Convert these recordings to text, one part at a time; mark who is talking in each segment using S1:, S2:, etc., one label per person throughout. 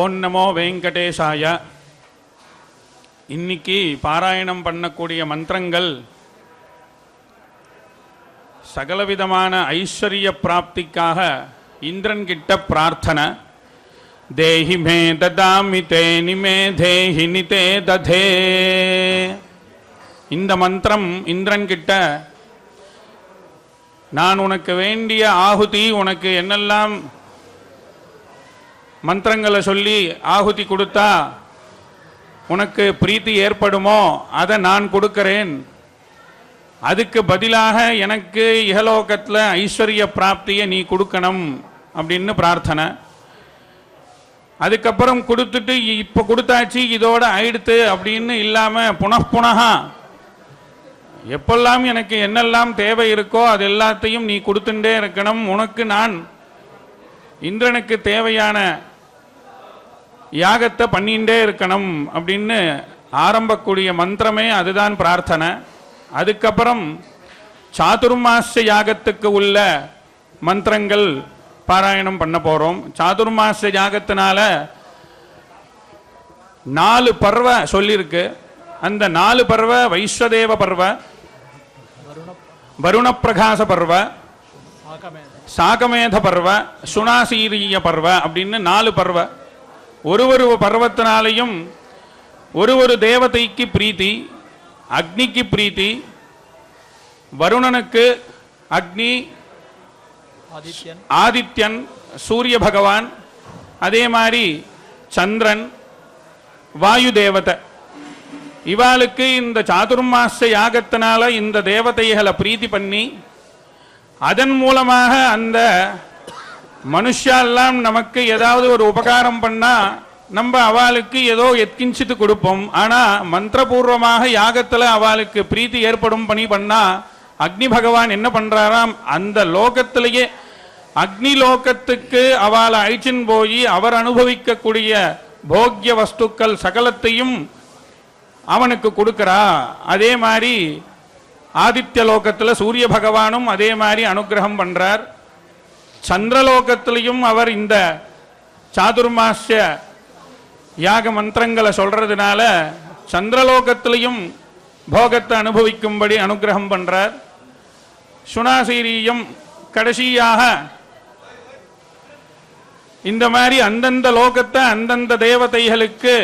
S1: ஓம் நமோ வெங்கடேசாய. இன்னைக்கு பாராயணம் பண்ணக்கூடிய மந்திரங்கள் சகலவிதமான ஐஸ்வர்ய பிராப்திக்காக இந்திரன் கிட்ட பிரார்த்தனை. தேஹி மே ததாமி தே நிமே தேஹி நிதே ததே. இந்த மந்திரம் இந்திரன் கிட்ட, நான் உனக்கு வேண்டிய ஆகுதி, உனக்கு என்னெல்லாம் மந்திரங்களை சொல்லி ஆகுதி கொடுத்தா உனக்கு பிரீத்தி ஏற்படுமோ அதை நான் கொடுக்கிறேன். அதுக்கு பதிலாக எனக்கு இகலோகத்தில் ஐஸ்வர்ய பிராப்தியை நீ கொடுக்கணும் அப்படின்னு பிரார்த்தனை. அதுக்கப்புறம் கொடுத்துட்டு இப்போ கொடுத்தாச்சு இதோட ஆயிடுத்து அப்படின்னு இல்லாமல் புனః எப்பெல்லாம் எனக்கு என்னெல்லாம் தேவை இருக்கோ அது எல்லாத்தையும் நீ கொடுத்துட்டே இருக்கணும். உனக்கு நான் இந்திரனுக்கு தேவையான யாகத்தை பண்ணிகிட்டே இருக்கணும் அப்படின்னு ஆரம்பக்கூடிய மந்திரமே அதுதான் பிரார்த்தனை. அதுக்கப்புறம் சாதுர்மாஸ்ய யாகத்துக்கு உள்ள மந்திரங்கள் பாராயணம் பண்ண போகிறோம். சாதுர்மாஸ்ய யாகத்தினால 4 பர்வ சொல்லியிருக்கு. அந்த 4 பர்வ வைஸ்வதேவ பர்வ, வருணப்பிரகாச பர்வ, சாகமேத பர்வ, சுனாசீரிய பர்வ அப்படின்னு 4 பர்வ. ஒரு பர்வத்தினாலையும் ஒரு தேவதைக்கு பிரீத்தி. அக்னிக்கு பிரீத்தி, வருணனுக்கு அக்னி, ஆதித்யன் சூரிய பகவான், அதே மாதிரி சந்திரன் வாயு தேவதை. இவாளுக்கு இந்த சாதுர்மாஸ்ய யாகத்தினால இந்த தேவதைகளை பிரீத்தி பண்ணி அதன் மூலமாக அந்த மனுஷெல்லாம் நமக்கு ஏதாவது ஒரு உபகாரம் பண்ணா நம்ம அவளுக்கு ஏதோ எத்கிஞ்சித்து கொடுப்போம். ஆனா மந்திரபூர்வமாக யாகத்துல அவளுக்கு பிரீத்தி ஏற்படும் பணி பண்ணா அக்னி பகவான் என்ன பண்றாராம், அந்த லோகத்திலேயே அக்னி லோகத்துக்கு அவளை அழிச்சின் போய் அவர் அனுபவிக்கக்கூடிய போக்கிய வஸ்துக்கள் சகலத்தையும் அவனுக்கு கொடுக்கிறா. அதே மாதிரி ஆதித்ய லோகத்தில் சூரிய பகவானும் அதே மாதிரி அனுகிரகம் பண்றார். சந்திரலோகத்திலையும் அவர் இந்த சாதுர்மாஸ்ய யாக மந்திரங்களை சொல்றதுனால சந்திரலோகத்திலையும் போகத்தை அனுபவிக்கும்படி அனுகிரகம் பண்றார். சுனாசீரியம் கடைசியாக இந்த மாதிரி அந்தந்த லோகத்தை அந்தந்த தேவதைகளுக்கு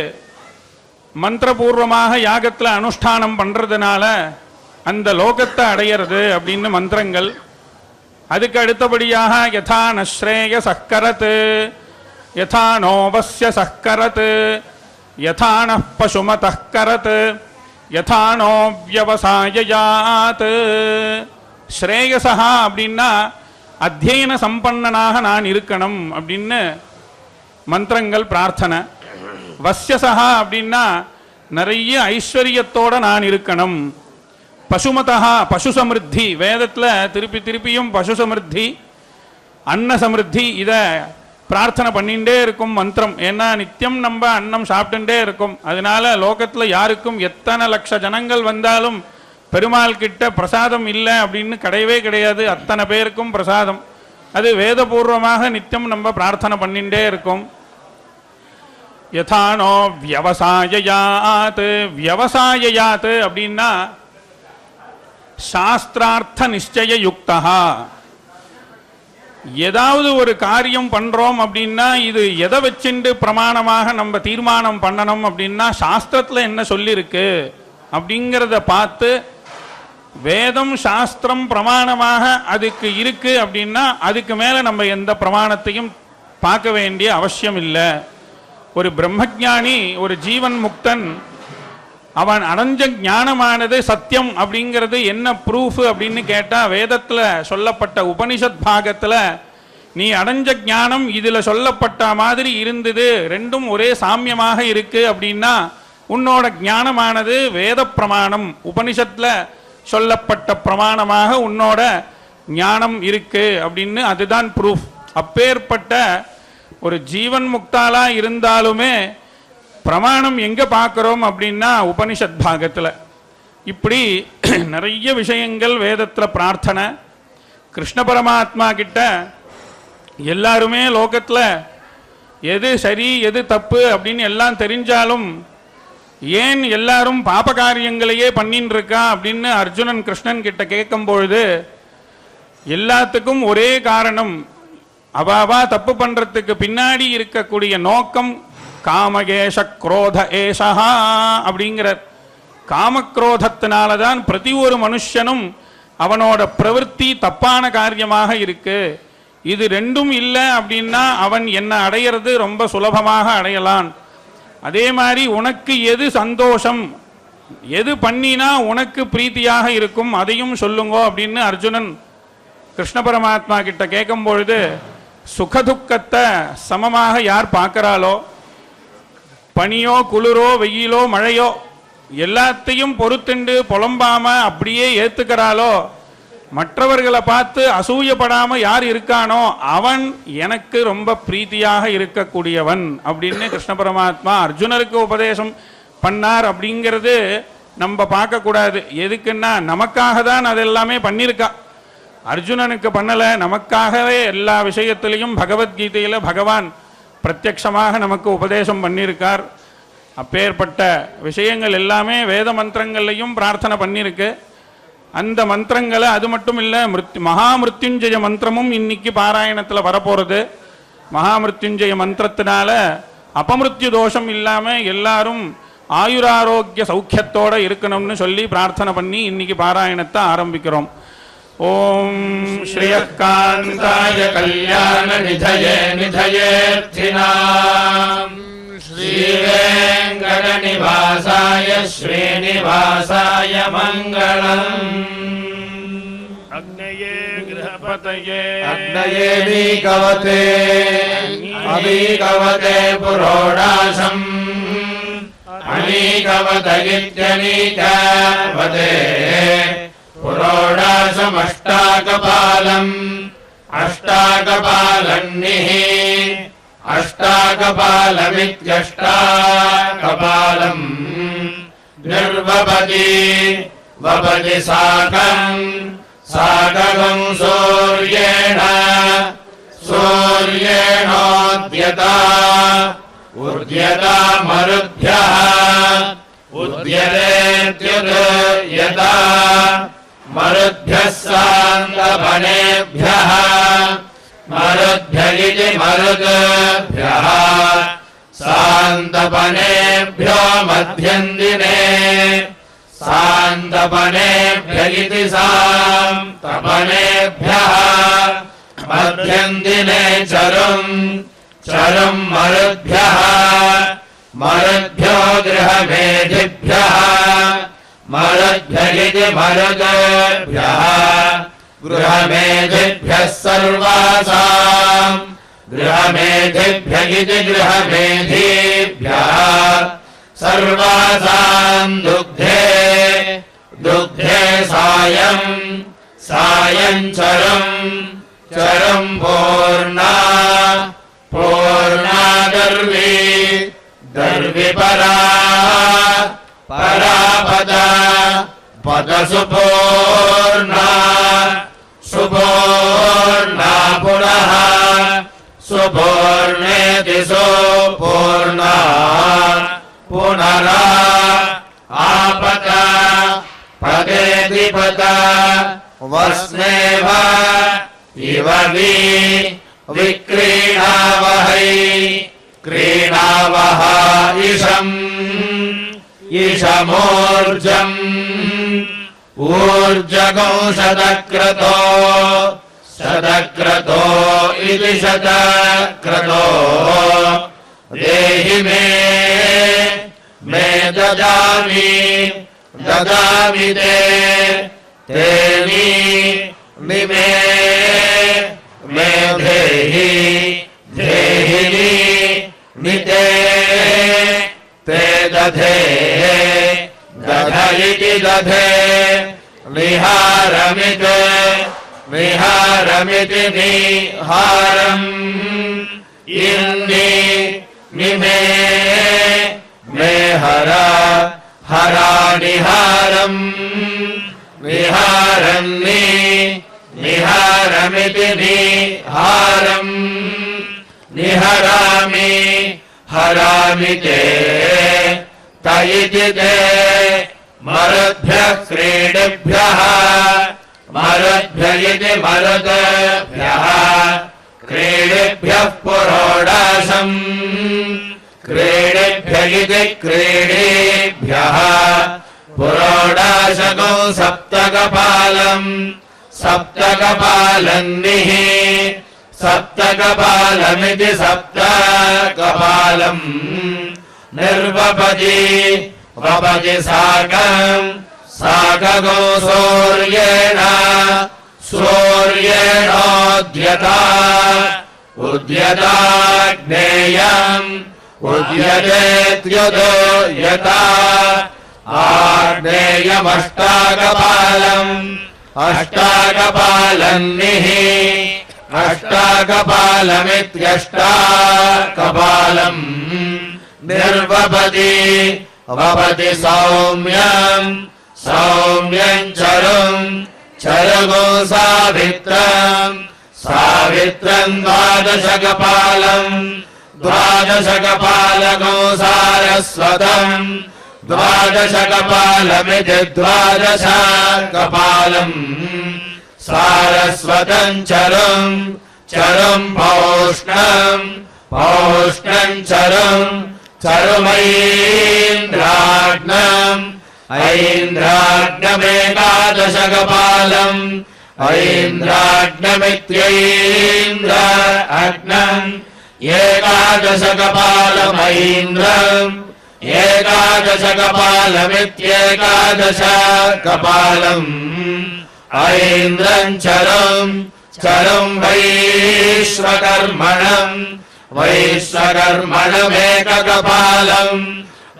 S1: மந்திரபூர்வமாக யாகத்தில் அனுஷ்டானம் பண்றதுனால அந்த லோகத்தை அடையிறது அப்படின்னு மந்திரங்கள். அதுக்கு அடுத்தபடியாக யதா நஸ்ரேய சக்கரத், யதா நோவஸ்ய சக்கரத், யதா ந பசுமதः கரத், யதா நோ வியவசாயாத். ஸ்ரேயசா அப்படின்னா அத்தியன சம்பன்னனாக நான் இருக்கணும் அப்படின்னு மந்திரங்கள் பிரார்த்தனை. வஸ்யசா அப்படின்னா நிறைய ஐஸ்வர்யத்தோட நான் இருக்கணும். பசுமதா பசு சமிருத்தி, வேதத்தில் திருப்பியும் பசு சமிருத்தி, அன்ன சமிருத்தி இதை பிரார்த்தனை பண்ணிகிட்டே இருக்கும் மந்திரம். ஏன்னா நித்தியம் நம்ம அன்னம் சாப்பிட்டுட்டே இருக்கும். அதனால லோகத்தில் யாருக்கும் எத்தனை லட்ச ஜனங்கள் வந்தாலும் பெருமாள் கிட்ட பிரசாதம் இல்லை அப்படின்னு கிடையவே கிடையாது. அத்தனை பேருக்கும் பிரசாதம். அது வேதபூர்வமாக நித்தியம் நம்ம பிரார்த்தனை பண்ணிகிட்டே இருக்கும். யதானோ வியவசாயாத். வியவசாயாத் அப்படின்னா சாஸ்திரார்த்த நிச்சய யுக்தா. ஏதாவது ஒரு காரியம் பண்றோம் அப்படின்னா இது எதை வச்சுட்டு பிரமாணமாக நம்ம தீர்மானம் பண்ணணும் அப்படின்னா சாஸ்திரத்தில் என்ன சொல்லியிருக்கு அப்படிங்கிறத பார்த்து வேதம் சாஸ்திரம் பிரமாணமாக அதுக்கு இருக்கு அப்படின்னா அதுக்கு மேலே நம்ம எந்த பிரமாணத்தையும் பார்க்க வேண்டிய அவசியம் இல்லை. ஒரு பிரம்மஜானி, ஒரு ஜீவன் முக்தன், அவன் அடைஞ்ச ஞானமானது சத்தியம் அப்படிங்கிறது என்ன ப்ரூஃப் அப்படின்னு கேட்டால் வேதத்தில் சொல்லப்பட்ட உபனிஷத் பாகத்தில் நீ அடைஞ்ச ஞானம் இதில் சொல்லப்பட்ட மாதிரி இருந்தது, ரெண்டும் ஒரே சாமியமாக இருக்கு அப்படின்னா உன்னோட ஞானமானது வேத பிரமாணம், உபனிஷத்தில் சொல்லப்பட்ட பிரமாணமாக உன்னோட ஞானம் இருக்கு அப்படின்னு அதுதான் ப்ரூஃப். அப்பேற்பட்ட ஒரு ஜீவன் முக்தாலா இருந்தாலுமே பிரமாணம் எங்கே பார்க்குறோம் அப்படின்னா உபனிஷத் பாகத்தில். இப்படி நிறைய விஷயங்கள் வேதத்தில் பிரார்த்தனை. கிருஷ்ண பரமாத்மா கிட்ட எல்லாருமே லோகத்தில் எது சரி எது தப்பு அப்படின்னு எல்லாம் தெரிஞ்சாலும் ஏன் எல்லாரும் பாப காரியங்களையே பண்ணின்னு இருக்கா அப்படின்னு அர்ஜுனன் கிருஷ்ணன் கிட்ட கேட்கும் பொழுது எல்லாத்துக்கும் ஒரே காரணம், அவாவா தப்பு பண்றதுக்கு பின்னாடி இருக்கக்கூடிய நோக்கம் காமகேஷ குரோத ஏஷா அப்படிங்கிற காமக்ரோதத்தினாலதான் பிரதி ஒரு மனுஷனும் அவனோட பிரவൃத்தி தப்பான காரியமாக இருக்கு. இது ரெண்டும் இல்லை அப்படின்னா அவன் என்ன அடையிறது ரொம்ப சுலபமாக அடையலாம். அதே மாதிரி உனக்கு எது சந்தோஷம், எது பண்ணினா உனக்கு பிரீத்தியாக இருக்கும் அதையும் சொல்லுங்க அப்படின்னு அர்ஜுனன் கிருஷ்ண பரமாத்மா கிட்ட கேட்கும் பொழுது சுகதுக்கத்தை சமமாக யார் பார்க்கிறாளோ, பனியோ குளிரோ வெயிலோ மழையோ எல்லாத்தையும் பொறுத்துண்டு புலம்பாம அப்படியே ஏத்துக்கிறாளோ, மற்றவர்களை பார்த்து அசூயப்படாம யார் இருக்கானோ அவன் எனக்கு ரொம்ப பிரீத்தியாக இருக்கக்கூடியவன் அப்படின்னு கிருஷ்ண பரமாத்மா அர்ஜுனருக்கு உபதேசம் பண்ணார். அப்படிங்கிறது நம்ம பார்க்கக்கூடாது. எதுக்குன்னா நமக்காக தான் அதெல்லாமே பண்ணியிருக்கா. அர்ஜுனனுக்கு பண்ணல, நமக்காகவே எல்லா விஷயத்திலையும் பகவத்கீதையில பகவான் பிரத்யக்ஷமாக நமக்கு உபதேசம் பண்ணியிருக்கார். அப்பேற்பட்ட விஷயங்கள் எல்லாமே வேத மந்திரங்கள்லையும் பிரார்த்தனை பண்ணியிருக்கு. அந்த மந்திரங்களை அது மட்டும் இல்லை, மகாமிருத்யுஞ்சய மந்திரமும் இன்னைக்கு பாராயணத்தில் வரப்போகிறது. மகாமிருத்யுஞ்சய மந்திரத்தினால அபமிருத்யு தோஷம் இல்லாமல் எல்லாரும் ஆயுராரோக்கிய சௌக்கியத்தோடு இருக்கணும்னு சொல்லி பிரார்த்தனை பண்ணி இன்னைக்கு பாராயணத்தை ஆரம்பிக்கிறோம். ஓம் ஸ்ரீயகாந்தாய கல்யாண நிதயே நிதயேர்த்தினாம் ஸ்ரீவேங்கட நிவாசாய ஸ்ரீனிவாசாய மங்களம். அக்னயே கிரஹபதயே அக்னயே வீகவதே அபீகவதே புரோடாசம் அநீகவதகித்யநீகவதே புரோடாசமஷ்டாகபாலம் அஷ்டாகபாலன்னிஹ அஷ்டாகபாலமித்யஷ்டாகபாலம் நிர்வபதி வபதி சாகம் சாகம் சூர்யேண சூர்யேணோத்யதா உத்யதா மருத்யः உத்யதேத்யுதயதா மருத்யः சாந்தபனேभ्यः மருத்ய இதி மருத்யः சாந்தபனேभ्यो மத்யந்தினே சாந்தபனேभ्य இதி சாந்தபனேभ्यः மத்யந்தினே சரும் சரும் மருத்யः மருத்யோ கிரஹமேதிभ्यः மருத்ய இதி மருத்யः गृहमेधिभ्यः सर्वासाम् गृहमेधिभ्य इति गृहमेधिभ्यः सर्वासाम् दुग्धे दुग्धे सायम् सायम् चरम् चरम् पूर्णा पूर्णा दर्वी दर्वी परा परापदा पदसुपूर्णा सुपूर्णा पुनः सुपूर्णेति सुपूर्णा पुनरा आपता पदेति पता वस्नेव इव विक्रीणावहै क्रीणावह इषम् ईशमूर्जम् ऊर्जगौ शतक्रतो शतक्रतो इति शतक्रतो देहि मे ददामि ददामि ते तेनि निमे मे देहि देहि निते ते दधे दध इति दधे निहारमित निहारमिति निहारम् इन्नि निमे मे हरा हरा निहारम् निहारन्नि निहारमिति निहारम्
S2: निहरामि हरामि ते तयिति ते मरुद्भ्यः क्रीडिभ्यः मरुद्भ्य इति मरुद्भ्यः क्रीडिभ्यः पुरोडाशम् क्रीडिभ्य इति क्रीडीभ्यः पुरोडाशकौ सप्तकपालम् सप्तकपालन्निः सप्तकपालमिति सप्तकपालम् निर्वपति वपति साकम् साकगो सूर्येण सूर्येणोद्यता उद्यताग्नेयम् उद्यतेत्युदोयता आग्नेयमष्टाकपालम् अष्टाकपालन्निः अष्टाकपालमित्यष्टाकपालम् निर्वपति वपति सौम्यम् सौम्यम् चरुम् चरुगो सावित्रम् सावित्रम् द्वादशकपालम् द्वादशकपालगो सारस्वतम् द्वादशकपालमिति द्वादशकपालम् सारस्वतम् चरुम् चरुम् पौष्णम् पौष्णम् चरुम् चरुमैन्द्राग्नम् ऐन्द्राग्नमेकादशकपालम् ऐन्द्राग्नमित्यैन्द्राग्नम् एकादशकपालमैन्द्रम् एकादशकपालमित्येकादशकपालम् ऐन्द्रम् चरुम् चरुम् वैश्वकर्मणम् वैश्वकर्मणमेककपालम्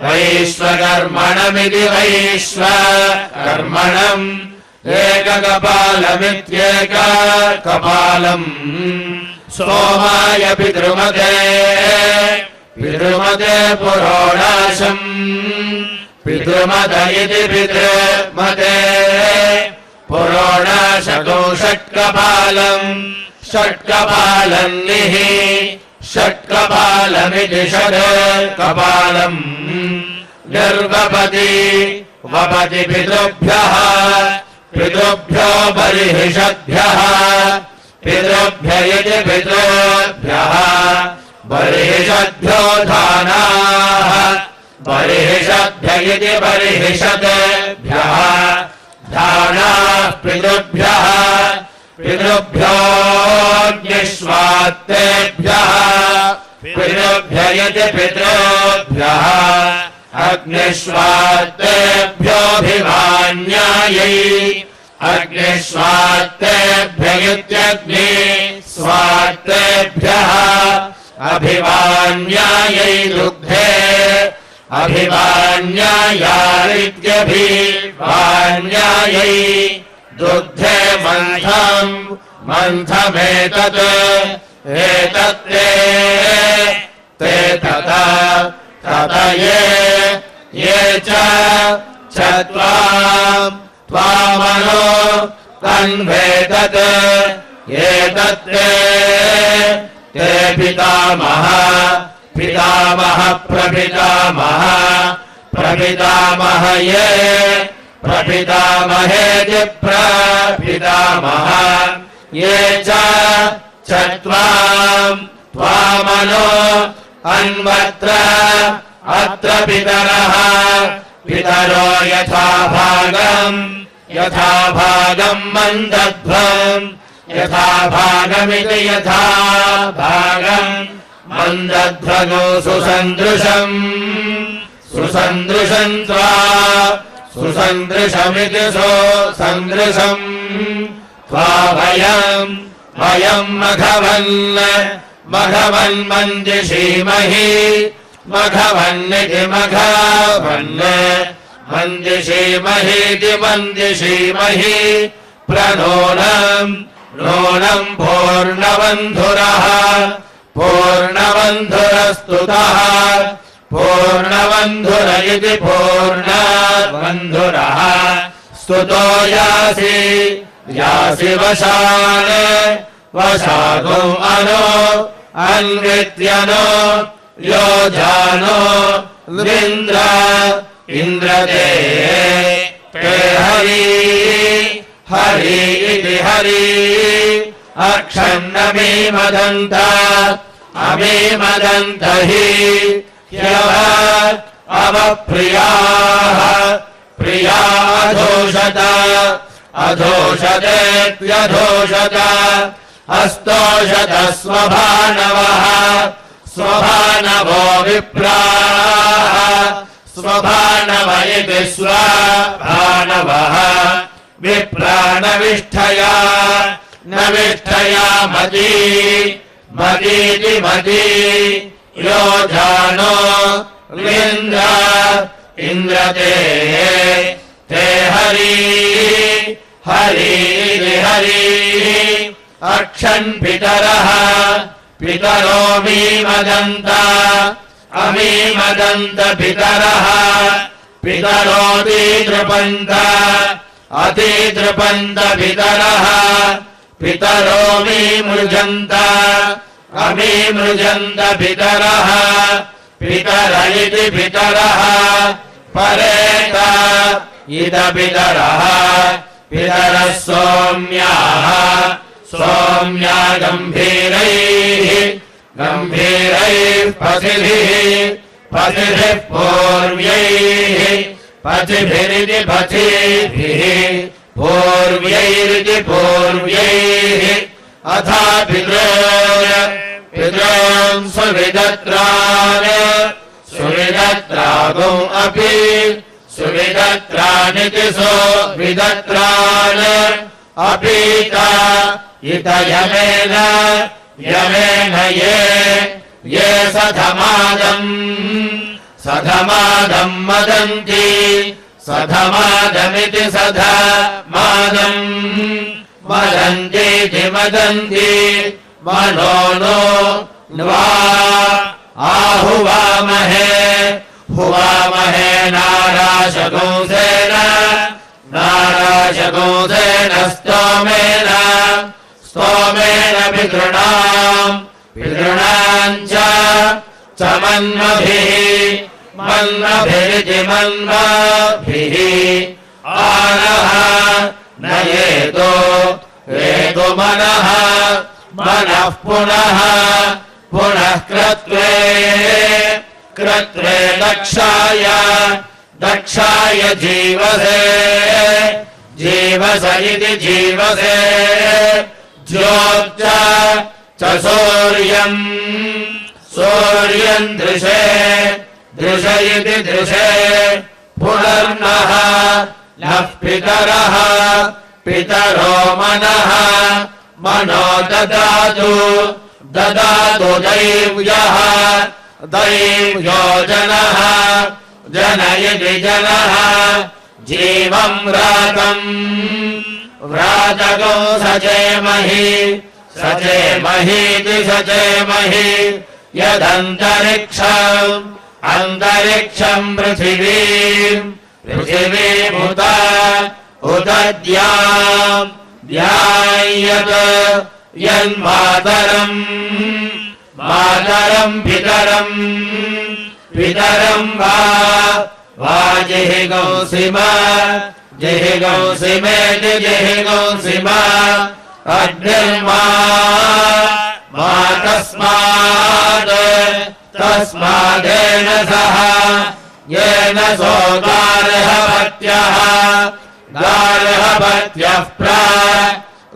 S2: वैश्वकर्मणमिति वैश्वकर्मणम् एककपालमित्येककपालम् सोमाय पितृमते पितृमते पुरोडाशम् पितृमत इति पितृमते पुरोडाशकौ षट्कपालम् षट्कपालन्निः षट्कपालमिति षट्कपालम् निर्वपति वपति पितृभ्यः पितृभ्यो बर्हिषद्भ्यः पितृभ्य इति पितृभ्यः बर्हिषद्भ्यो धानाः बर्हिषद्भ्य इति बर्हिषद्भ्यः धानाः पितृभ्यः पितृभ्योऽग्निष्वात्तेभ्यः पितृभ्य इति पितृभ्यः अग्निष्वात्तेभ्योऽभिमान्यायै अग्निष्वात्तेभ्य इत्यग्नि स्वात्तेभ्यः अभिमान्यायै दुग्धे अभिमान्यायारित्यभिमान्यायै दुग्धे मन्थम् मन्थमेतत् एतत्ते ते तथा तत ये च त्वामनो तन्वेतत् एतत्ते ते पितामह पितामह प्रपितामह प्रपितामह ये प्रपितामहेति प्रपितामह ये च त्वामनो अन्वत्र अत्र पितरः पितरो यथा भागम् मन्दध्वम् यथा भागमिति यथा भागम् मन्दध्वगो सुसन्दृशम् सुसन्दृशम् त्वा सुसन्दृशमिति सुसन्दृशम् त्वा वयम् मघवन्मन्दिषीमहि मघवन्निति मघवन् मन्दिषीमहीति मन्दिषीमहि प्रनूनम् नूनम् पूर्णबन्धुरः पूर्णबन्धुरस्तुतः पूर्णबन्धुर इति पूर्णबन्धुरः स्तुतो यासि वशान् वशागो अन्वित्यनो योजानो निन्द्र इन्द्रते ते हरि हरि इति हरि अक्षन्नमीमदन्त अमीमदन्त हि ह्यव अवप्रियाः प्रियाधोषत अधोषतेत्यधोषत अस्तोषत स्वभानवः स्वभानवो विप्राः स्वभानव इति स्वभानवः विप्राणविष्ठया न विष्ठया मदी मदीति मदी योजानो इन्द्र इन्द्रते ते हरि हरि हरि अक्षन् पितरः पितरो मीमदन्त अमीमदन्त पितरः पितरोऽतिदृपन्त अतिदृपन्त पितरः पितरो मीमृजन्त अमीमृजन्त पितरः पितर इति पितरः परेत इद पितरः पितरः सौम्याः सौम्या गम्भीरैः गम्भीरैः पतिभिः पतिभिः पूर्व्यैः पतिभिरिति पतिभिः पूर्व्यैरिति पूर्व्यैः अथा पितॄन् सुविदत्रान् सुविदत्रागौ अपि सुविदत्रानिति सुविदत्रान् अपीत इत यमेन यमेन ये सधमादम् सधमादम् मदन्ति सधमादमिति सधमादम् मदन्तीति मदन्ति मनो नो न्वा आहुवामहे हुवामहे नाराशगोसेन नाराशगोसेन स्तोमेन स्तोमेन पितॄणाम् च मन्मभिः मन्मभिरिति मन्मभिः आनः न येतो येतो मनः मनः पुनः पुनः क्रत्वे क्रत्वे दक्षाय दक्षाय जीवसे जीवस इति जीवसे ज्योत्च च सूर्यम् सूर्यम् दृशे दृश इति दृशे पुनर्नः नः पितरः पितरो मनः मनो ददातु ददातु दैव्यः दैव्यो जनः जन इति जनः जीवम् व्रातम् व्रातगो सचेमहि सचेमहीति सचेमहि यदन्तरिक्षम् अन्तरिक्षम् पृथिवीम् पृथिवीमुत उत द्याम् ध्यायत् यन्मातरम् मातरम् पितरम् पितरम् वा जिहिगौंसिम जिहिगौंसिमेति जिहिगौंसिम अग्निर्मा मा तस्मात् तस्मादेन सह येन सो गार्हपत्यः गार्हपत्यः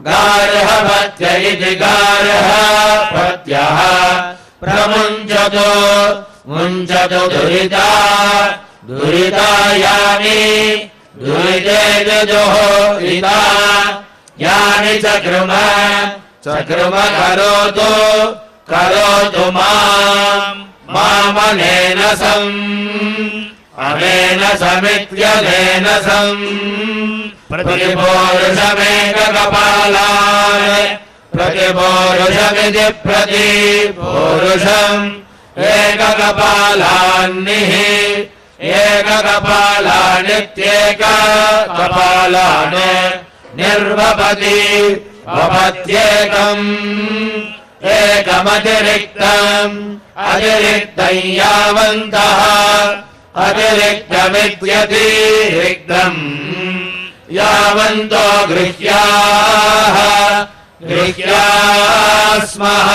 S2: गार्हपत्य इति गार्हपत्यः प्रमुञ्चतु मुञ्चतु दुरिता दुरितायानि दुरिते जुहोरिता यानि चक्रुम करोतु करोतु मामनेन सम् अनेन समित्यनेन सम् प्रतिपौरुषमेककपालान् प्रतिपौरुषमिति प्रतिपौरुषम् एककपालान्निः एककपालानित्येककपालान् निर्वपति वपत्येकम् एकमतिरिक्तम् अतिरिक्तं यावन्तः अतिरिक्तमित्यतिरिक्तम् यावन्तो गृह्याः गृह्यास्मः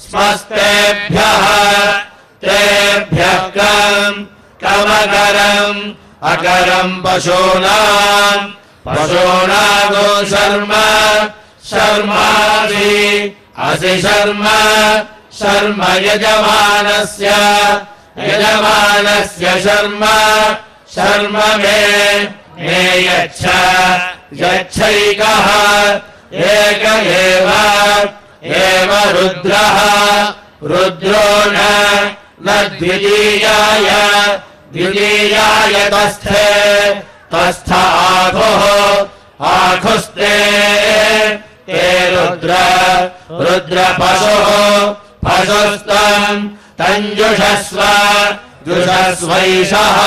S2: स्मस्तेभ्यः तेभ्यः कमकरम् अकरम् पशूनागो शर्म शर्मासि असि शर्म यजमानस्य शर्म मे यच्छैकः एक एव रुद्रो न द्वितीयाय तस्थ आखुस्ते ते रुद्र पशुस्तम् तञ्जुषस्व जुषस्वैषः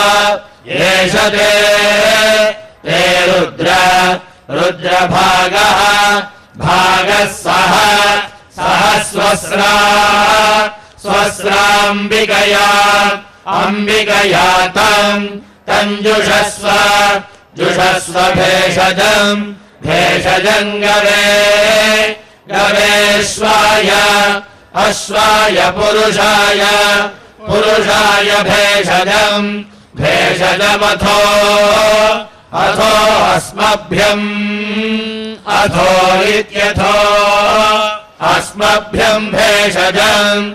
S2: एष ते रुद्रभागः सह स्वस्राम्बिकया तञ्जुषस्व भेषजम् गवेश्वाय अश्वाय पुरुषाय भेषजमथो अस्मभ्यम् इत्यथो अस्मभ्यम् भेषजम्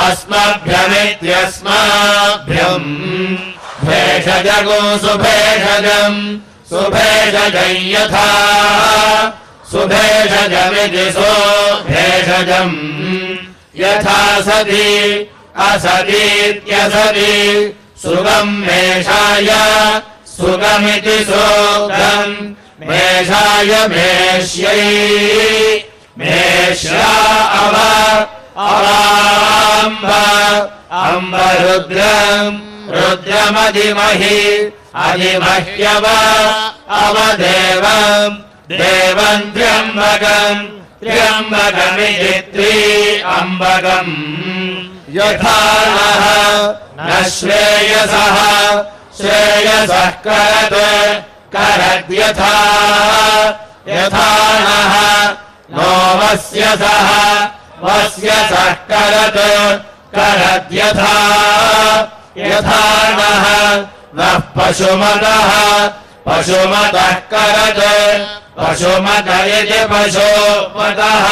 S2: अस्मभ्यमित्यस्माभ्यम् भेषजगो सुभेषजम् यथा सुभेषजमिति भेषजम् यथा सति असतीत्यसति सुगम् मेषाय सुगमिति सुगम् मेषाय मेष्या अम्ब रुद्रमधिमहि अवदेवम् त्र्यम्बकमिति त्र्यम्बकम् यथा न श्रेयसः करद्यथा नः नो वस्यसः करद्यथा यथा नः पशुमतः करत् पशुमत इति पशुमतः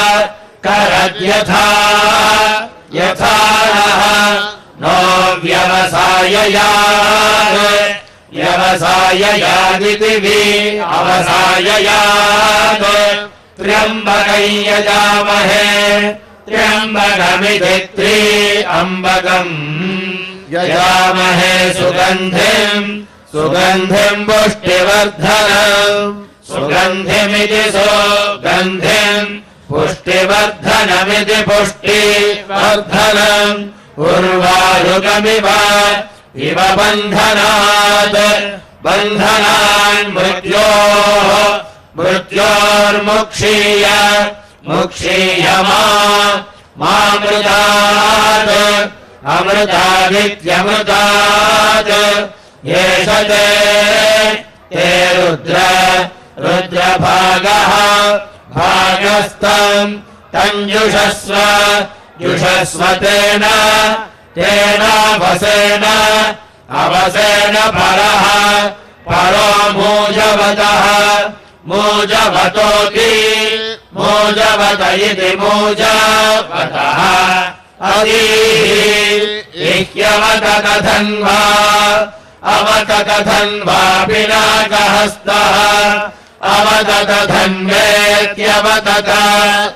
S2: करद्यथा यथा नः नो व्यवसाययादिति अवसाययात् त्र्यम्बकं यजामहे त्र्यम्बकमिति त्र्यम्बकम् यजामहे सुगन्धिम् पुष्टिवर्धनमिति सुगन्धिम् पुष्टिवर्धनमिति पुष्टिवर्धनम् उर्वारुकमिव इव बन्धनान् मृत्योर्मुक्षीय मामृतात् अमृतादित्यमृतात् एष ते रुद्रभागः भागस्तम् तञ्जुषस्व तेनावसेन परो मूजवत इति मूजवतः इह्यवत कथन्वा पिनाकहस्तः अवतत धन्वेत्यवतत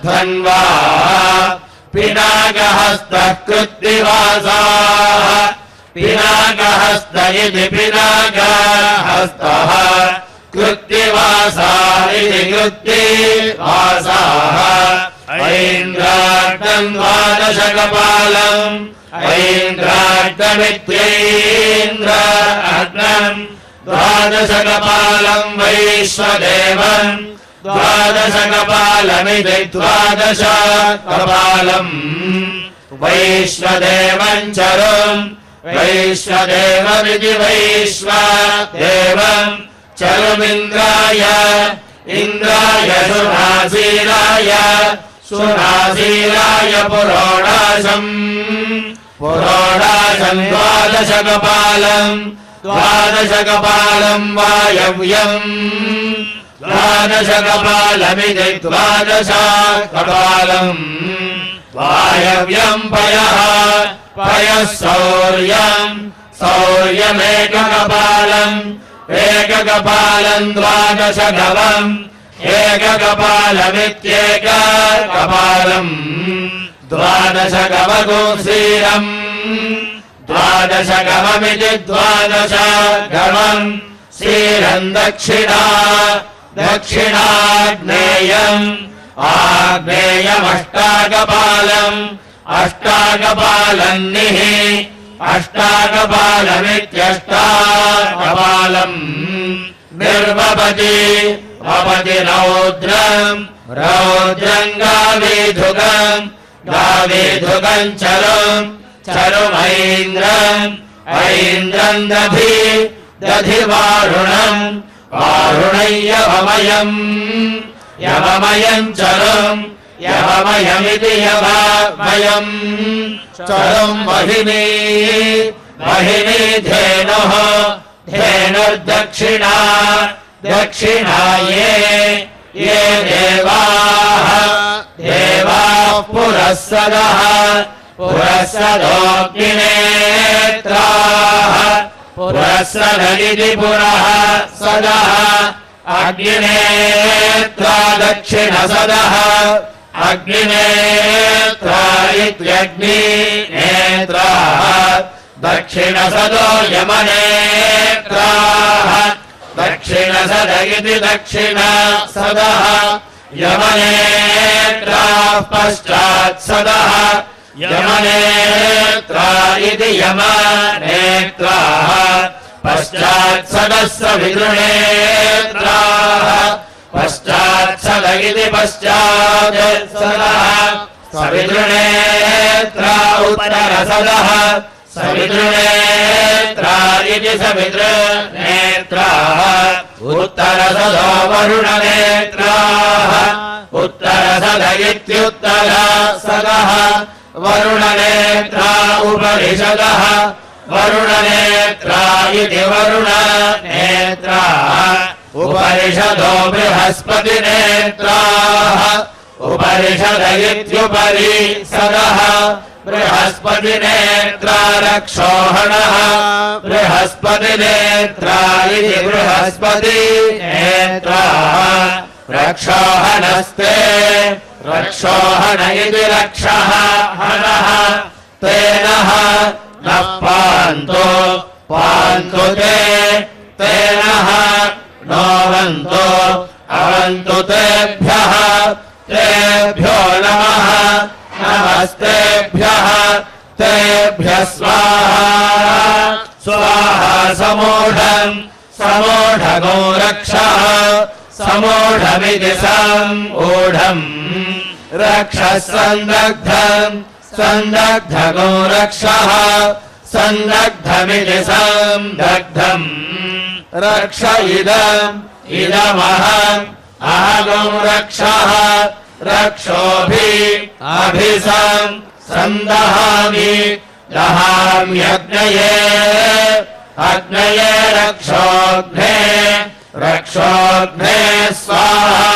S2: धन्वा पिनाकहस्तः कृत्तिवासाः पिनाकहस्त इति पिनाकहस्तः कृत्तिवासा इति कृत्तिवासाः ऐन्द्राग्नं द्वादशकपालम् ऐन्द्राग्नमित्यैन्द्राग्नं द्वादशकपालम् वैश्वदेवम् द्वादशकपालमिति द्वादशकपालम् वैश्वदेवम् चरुम् वैश्वदेवमिति वैश्वदेवम् चरुमिन्द्राय इन्द्राय सुनासीराय सुनासीराय पुरोडाशम् पुरोडाशम् द्वादशकपालम् द्वादशकपालम् वायव्यम् द्वादशकपालमिति द्वादशकपालम् वायव्यम् पयः पयः सौर्यम् सौर्यमेककपालम् एककपालम् द्वादशगवम् एककपालमित्येककपालम् द्वादशगवगुंसीरम् द्वादशगवमिति द्वादशगवम् सीरम् दक्षिणा दक्षिणाग्नेयम् आग्नेयमष्टाकपालम् अष्टाकपालम् निः अष्टाकपालमित्यष्टाकपालम् निर्वपति वपति रौद्रम् रौद्रम् गावीधुकम् गावीधुकम् चरुम् चरुमैन्द्रम् ऐन्द्रम् दधि दधि वारुणम् वारुणम् यवमयम् यवमयम् चरुम् यवमयमिति यवमयम् चरुम् वहिनी वहिनी धेनुः धेनुर्दक्षिणा दक्षिणा ये देवाः देवाः पुरःसदः पुरःसदोऽग्निनेत्राः पुरःसदिति पुरः सदः अग्निनेत्रा दक्षिणसदः अग्निनेत्रा इत्यग्निनेत्राः दक्षिणसदो यमनेत्राः दक्षिणसद इति दक्षिणसदः यमनेत्राः पश्चात्सदः यमनेत्रा इति यमनेत्राः पश्चात्सदः सवितृनेत्राः पश्चात्सद इति पश्चात्सदः सवितृनेत्रा उत्तरसदः सवितृनेत्रा इति सवितृनेत्राः उत्तरसदो वरुणनेत्राः उत्तरसद इत्युत्तरसदः वरुणनेत्रा उपरिषदः वरुणनेत्रा इति वरुणनेत्राः उपरिषदो बृहस्पतिनेत्राः उपरिषद इत्युपरिषदः बृहस्पतिनेत्रा रक्षोहणः बृहस्पतिनेत्रा इति बृहस्पतिनेत्राः रक्षोहणस्ते रक्षोहण इति रक्षः हनः तेनः नः पान्तु पान्तु तेनः नोवन्तु अवन्तु तेभ्यः तेभ्यो नमः नमस्तेभ्यः तेभ्यः स्वाहा स्वाहा समूढम् समूढगो रक्षः समूढमिति समूढम् रक्षः सन्दग्धम् सन्दग्धगो रक्षः सन्दग्धमिति सन्दग्धम् रक्ष इदम् इदमहम् अहगो रक्षः रक्षोभिसम् सन्दहामि दहाम्यग्नये अग्नये रक्षोघ्ने रक्षोघ्ने स्वाहा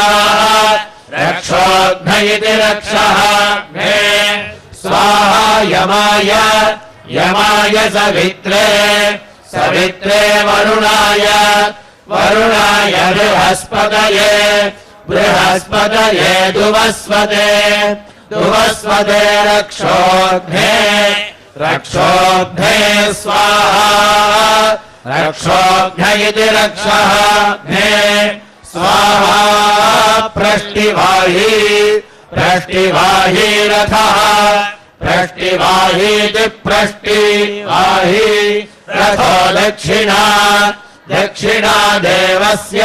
S2: रक्षोघ्न इति रक्षः घ्ने स्वाहा यमाय यमाय सवित्रे सवित्रे वरुणाय वरुणाय बृहस्पतये बृहस्पतये दुवस्वते दुवस्वते रक्षोघ्ने रक्षोघ्ने स्वाहा रक्षोघ्न इति रक्षः घ्ने स्वाहा प्रष्टिवाही प्रष्टिवाही रथः प्रष्टिवाहीति प्रष्टिवाही रथो दक्षिणा दक्षिणा देवस्य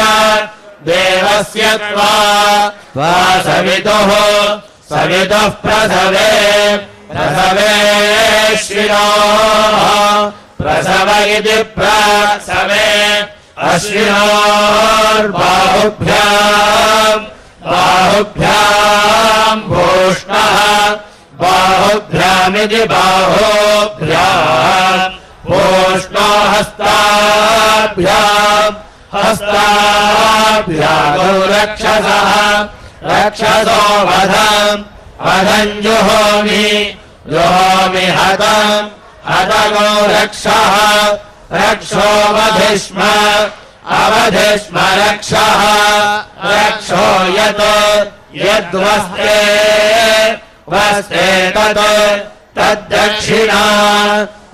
S2: देवस्य त्वा सवितुः सवितुः प्रसवे प्रसवेश्विनोः प्रसव इति प्रसवे अश्विनोर्बाहुभ्याम् बाहुभ्याम् भूष्णः बाहुभ्यामिति बाहुभ्याम् भूष्णो हस्ताभ्याम् हस्ताभ्यागो रक्षसः रक्षसो वधम् वधम् जुहोमि जुहोमि हतम् हतगो रक्षः रक्षो वधिष्म अवधिष्म रक्षः रक्षो यत् यद्वस्ते वस्ते तत् तद्दक्षिणा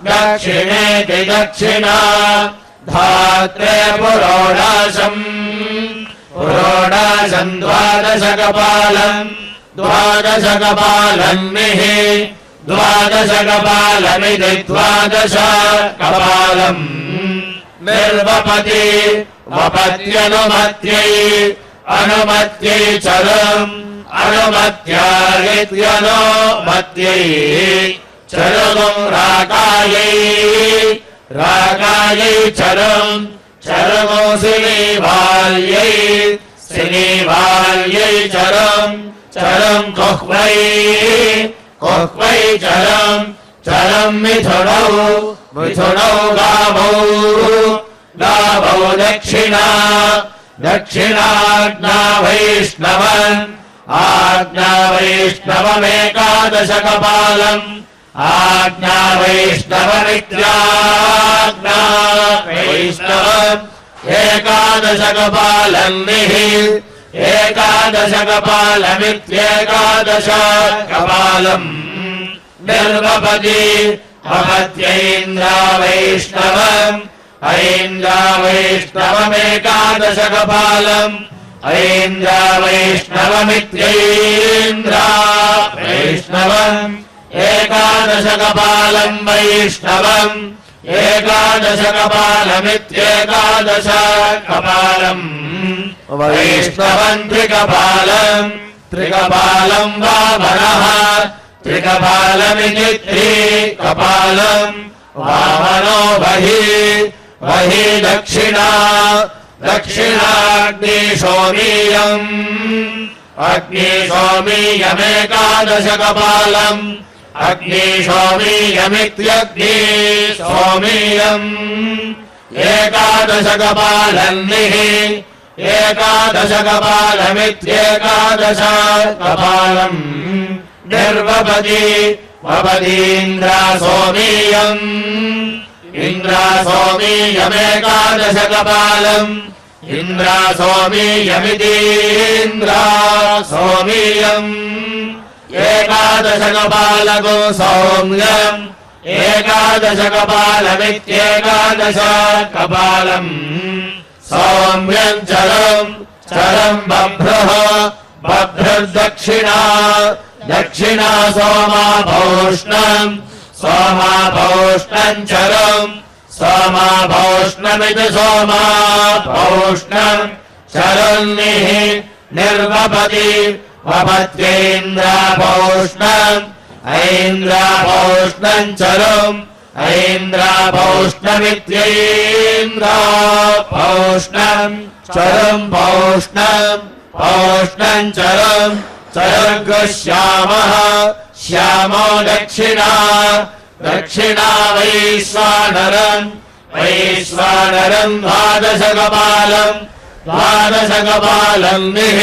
S2: दक्षिणेति दक्षिणा धात्रे पुरोडाशम् पुरोडाशम् द्वादशकपालम् द्वादशकपालन्निः द्वादशकपालमिति द्वादशकपालम् निर्वपति वपत्यनुमत्यै अनुमत्यै चरम् अनुमत्यायित्यनुमत्यै चरम् राकायै राकायै चरम् चरमो सिनीवाल्यै सिनीवाल्यै चरम् चरम् कुह्वै कुह्वै चरम् चरम् मिथुनौ मिथुनौ गावौ गावौ दक्षिणा दक्षिणाज्ञा वैष्णवम् आज्ञा वैष्णवमेकादशकपालम् आज्ञा वैष्णवमित्याज्ञा वैष्णवम् एकादशकपालन्निः एकादशकपालमित्येकादशकपालम् निर्वपति वपत्यैन्द्रा वैष्णवम् ऐन्द्रा वैष्णवमेकादशकपालम् ऐन्द्रा वैष्णवमित्यैन्द्रा वैष्णवम् एकादशकपालम् वैष्णवम् एकादशकपालमित्येकादशकपालम् वैष्णवम् त्रिकपालम् त्रिकपालम् वामनः त्रिकपालमिति त्रिकपालम् वामनो बहिः बहिः दक्षिणा दक्षिणाग्निशोमीयम् अग्निशोमीयमेकादशकपालम् अग्निशोमीयमित्यग्निशोमीयम् एकादशकपालन्निः एकादशकपालमित्येकादशकपालम् निर्वपति वपतीन्द्रा सोमीयम् इन्द्रा सोमीयमेकादशकपालम् इन्द्रा सोमीयमितीन्द्रा सोमीयम् एकादशकपालको सौम्यम् एकादशकपालमित्येकादशकपालम् सौम्यम् चरम् चरम् बभ्रः बभ्रदक्षिणा दक्षिणा सोमाभौष्णम् सोमाभौष्णम् चरम् सोमाभौष्णमिति सोमाभौष्णम् चरन्निः निर्वपति वपत्यैन्द्राभौष्णम् ऐन्द्राभौष्णम् चरम् ऐन्द्राभौष्णमित्यैन्द्राभौष्णम् चरम् भौष्णम् भौष्णम् चरम् चरग्श्यामः श्यामो दक्षिणा दक्षिणा वैश्वानरम् वैश्वानरम् द्वादशकपालम् द्वादशकपालन्निः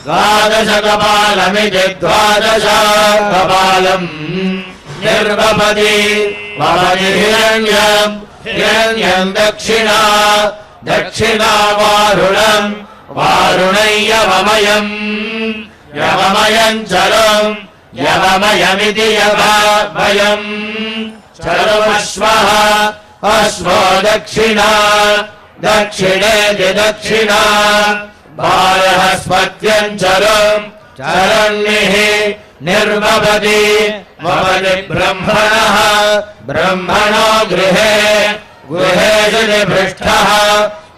S2: द्वादशकपालमिति द्वादशकपालम् निर्वपति वपति हिरण्यम् हिरण्यम् दक्षिणा दक्षिणा वारुणम् वारुणम् यवमयम् यवमयम् चरम् यवमयमिति यवमयम् चरमश्वः अश्वो दक्षिणा दक्षिणेति दक्षिणा बालहस्पत्यम् चरम् चरन्निः निर्वपति वपति ब्रह्मणः ब्रह्मणो गृहे गृहे पृष्ठः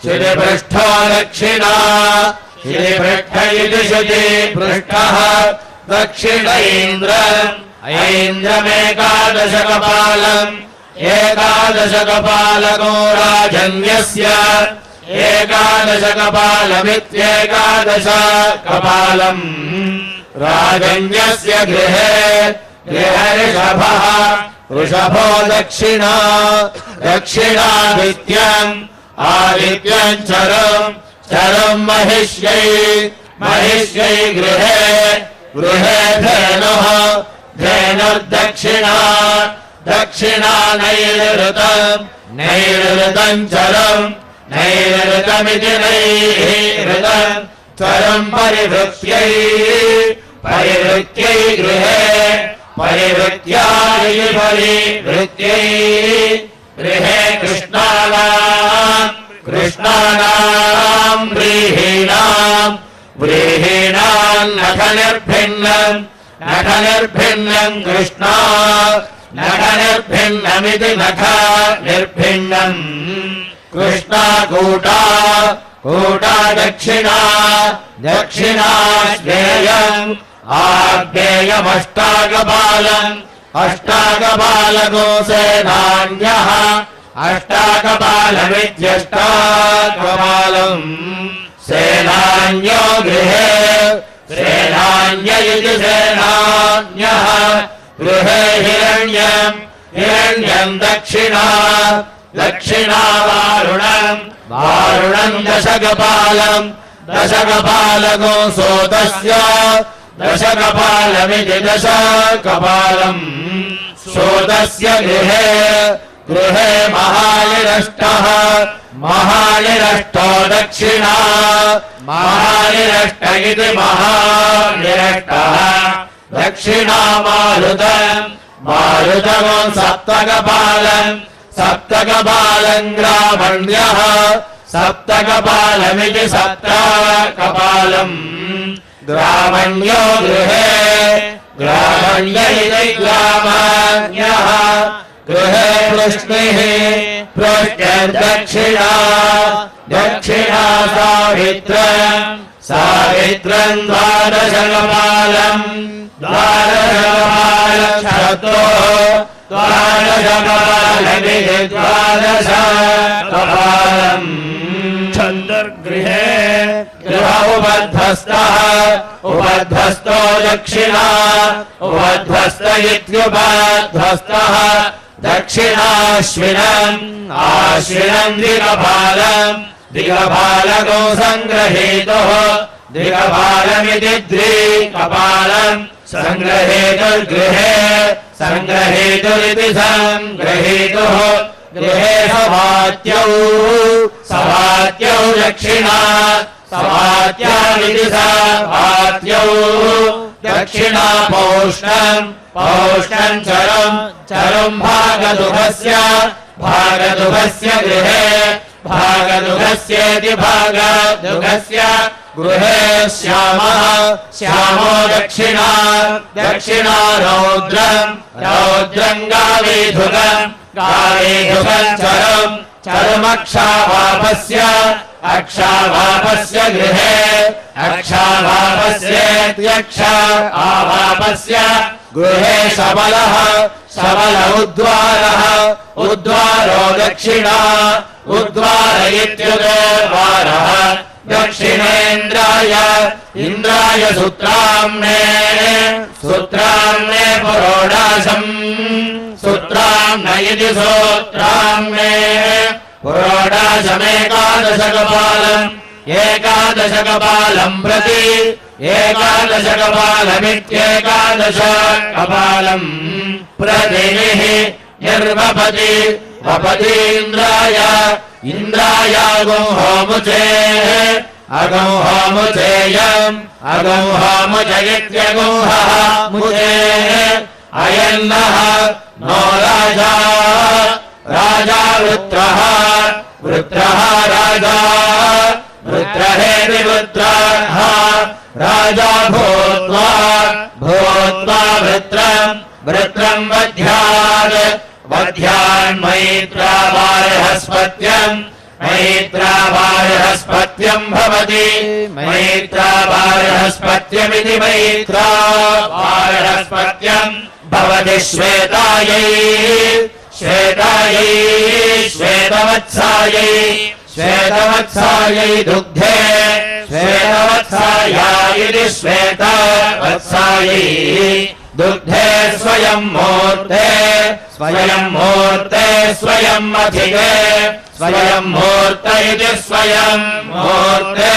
S2: श्रुतिपृष्ठो दक्षिणा श्रुतिपृष्ठ इति श्रुतिपृष्ठः दक्षिण इन्द्रम् ऐन्द्रमेकादशकपालम् एकादशकपालको राजन्यस्य एकादशकपालमित्येकादशकपालम् राजन्यस्य गृहे गृहऋषभः वृषभो दक्षिणा दक्षिणादित्यम् आदित्यम् चरम् महिष्यै महिष्यै गृहे गृहे धेनुः धेनुर्दक्षिणा दक्षिणा नैऋतम् नैऋतम् चरम् नैऋतमिति नैऋतम् चरम् परिवृत्यै परिवृत्यै गृहे परिवृत्याय परिवृत्यै गृहे कृष्णानाम् व्रीहीणाम् व्रीहीणाम् नखनिर्भिन्नम् नखनिर्भिन्नम् कृष्णा नखनिर्भिन्नमिति नखनिर्भिन्नम् कृष्णा कूटा कूटा दक्षिणा दक्षिणा ज्ञेयम् आज्ञेयमष्टाकपालम् अष्टाकपालको सेनान्यः अष्टाकपालमित्यष्टाकपालम् सेनान्यो गृहे सेनान्य इति सेनान्यः गृहे हिरण्यम् हिरण्यम् दक्षिणा दक्षिणा वारुणम् वारुणम् दशकपालम् दशकपालको सोतस्य दशकपालमिति दशकपालम् सोतस्य गृहे गृहे महानिरष्टः महानिरष्टो दक्षिणा महानिरष्ट इति महानिरष्टः दक्षिणा मारुतम् मारुतमो सप्तकपालम् सप्तकपालम् ग्रामण्यः सप्तकपालमिति सप्तकपालम् ग्रामण्यो गृहे ग्रामण्य इति ग्रामण्यः गृहे वृष्णिः वृष्ट्यर्दक्षिणा दक्षिणा सावित्रम् सावित्रम् द्वादशकपालम् द्वादशकपालम् छतो द्वादशकपालमिति द्वादशकपालम् छन्दर्गृहे गृह उपध्वस्तः उपध्वस्तो दक्षिणा उपध्वस्त इत्युपध्वस्तः दक्षिणाश्विनम् आश्विनम् दिगपालम् दिगपालको सङ्ग्रहीतुः दिगपालमिति द्विकपालम् सङ्ग्रहेतुर्गृहे सङ्ग्रहेतुरिति सङ्ग्रहेतुः गृहे सभात्यौ सभात्यौ दक्षिणा सभात्यामिति सभात्यौ दक्षिणा पौष्णम् पौष्णम् चरम् भागदुघस्य भागदुघस्य गृहे भागदुघस्येति भागदुघस्य गृहे श्यामः श्यामो दक्षिणा दक्षिणा रौद्रम् रौद्रम् गावेधुगम् गावेधुगम् चरमक्षावापस्य अक्षावापस्य गृहे अक्षावापस्येत्यक्षा आवापस्य गृहे शबलः शबल उद्वारः उद्वारो दक्षिणा उद्वार इत्युद्वारः दक्षिणेन्द्राय इन्द्राय सूत्राम्ने सूत्राम्ने पुरोडाशम् सूत्राम्न इति सूत्राम्ने पुरोडाशमेकादशकपालम् एकादशकपालम् प्रति एकादशकपालमित्येकादशकपालम् प्रतिनिः निर्वपति वपतीन्द्राय इन्द्राय अगुंहोमुचे अगुंहोमुचेयम् अगुंहोमुच इत्यगुंहः मुचे अयन्नः नो राजा राजा वृत्रः वृत्रः राजा वृत्रहेति वृत्रः राजा भूत्वा भूत्वा वृत्रम् वृत्रम् वध्यात् वध्यान्मैत्रा बृहस्पत्यम् मैत्रावारहस्पत्यम् भवति मैत्रावारहस्पत्यमिति मैत्रावारहस्पत्यम् भवति श्वेतायै श्वेतायै श्वेतवत्सायै श्वेतवत्सायै दुग्धे श्वेतवत्साया इति श्वेतवत्सायै दुग्धे स्वयं मूर्ते स्वयं मूर्ते स्वयं अधिके स्वयं मूर्त इति स्वयं मूर्ते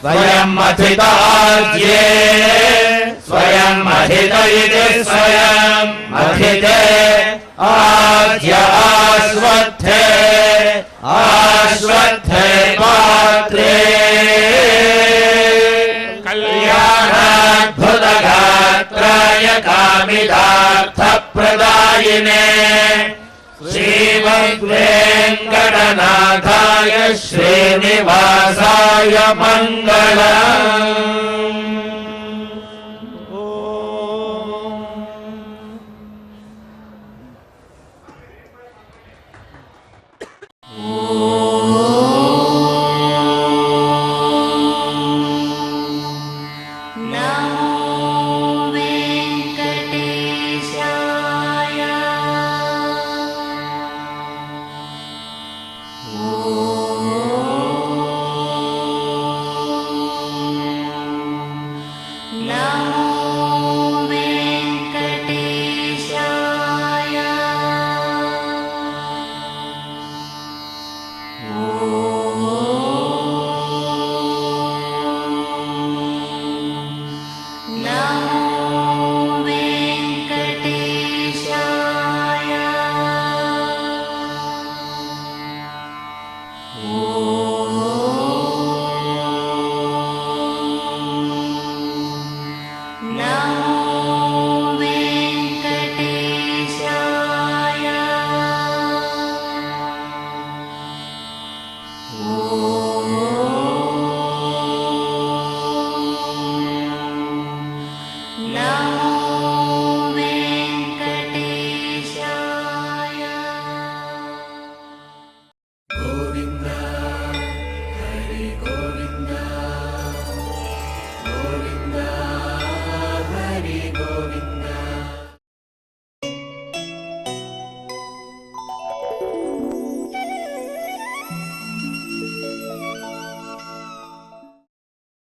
S2: स्वयं अधिताज्ये स्वयं अधित इति स्वयं अधिते आज्य आश्वत्थे आश्वत्थे पात्रे कल्याणाद्भुतगात्राय कामितार्थप्रदायिने श्रीमद्वेङ्कटनाथाय श्रीनिवासाय मङ्गलम्।